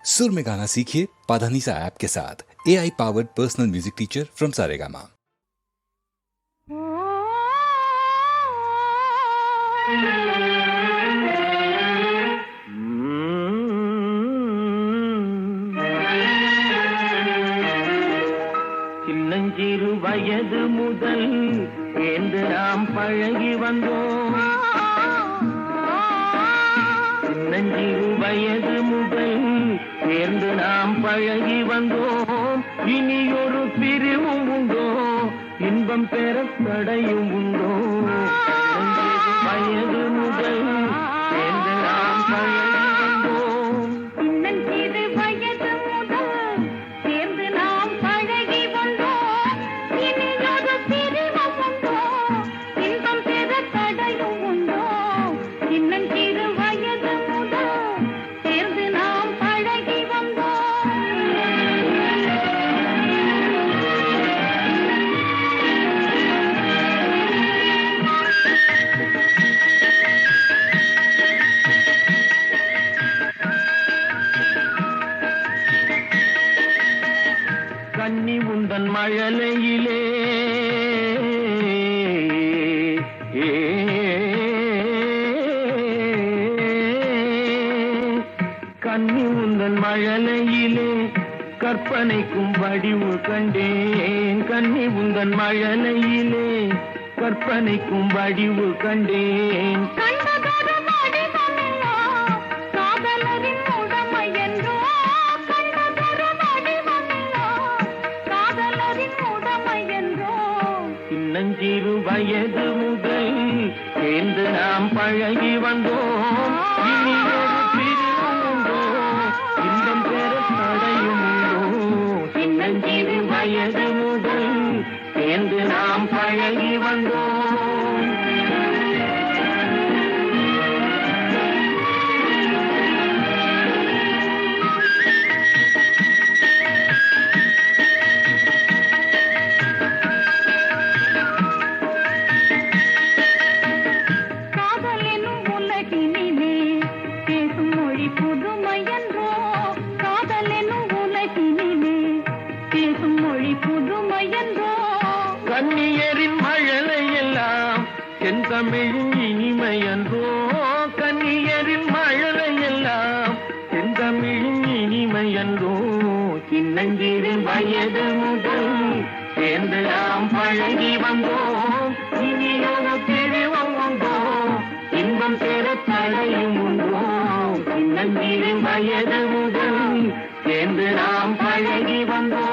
सुर में गाना सीखिए पाधानीसा ऐप के साथ। AI powered personal music teacher from Saregama. சின்னஞ்சிறு வயது முதல் சேர்ந்து நாம் பழகி வந்தோம். சின்னஞ்சிறு வயது முதல் சேர்ந்து நாம் பழகி வந்தோம். இனி ஒரு பிரிவும் உண்டோ, இன்பம் பெற தடையும் உண்டோ? சின்னஞ்சிறு வயது முதல் சேர்ந்து நாம் பழகி வந்தோம். சின்னஞ்சிறு வயது முதல் சேர்ந்து நாம் பழகி வந்தோம். இனி ஒரு பிரிவும் உண்டோ, இன்பம் பெற தடையும் உண்டோ? சின்னஞ்சிறு வயது முதல் சேர்ந்து நாம் பழகி வந்தோம். கன்னி உந்தன் மழலையிலே கன்னி உந்தன் மழலையிலே கற்பனைக்கும் வடிவு கண்டேன். கன்னி உந்தன் மழலையிலே கற்பனைக்கும் வடிவு கண்டேன். கண்டதொரு வடிவமில்லோ, காதலரின் உடமை என்றோ. கண்டதொரு வடிவமில்லோ, காதலரின் உடமை என்றோ. சின்னஞ்சிறு வயது முதல் சேர்ந்து நாம் பழகி வந்தோம். இனி ஒரு பிரிவும் உண்டோ, இன்பம் பெற தடையும் உண்டோ? சின்னஞ்சிறு வயது முதல் சேர்ந்து நாம் பழகி வந்தோம். காதல் எனும் உலகினிலே பேசும் மொழி புதுமை என்றோ. காதல் எனும் உலகினிலே பேசும் மொழி புதுமை என்றோ. கன்னியரின் மழலை எல்லாம் செந்தமிழின் இனிமை என்றோ? கன்னியரின் மழலை எல்லாம் செந்தமிழின் இனிமை என்றோ? சின்னஞ்சிறு வயது முதல் சேர்ந்து நாம் பழகி வந்தோம். இனி ஒரு பிரிவும் உண்டோ, இன்பம் பெற தடையும் உண்டோ? சின்னஞ்சிறு வயது முதல் சேர்ந்து நாம் பழகி வந்தோம்.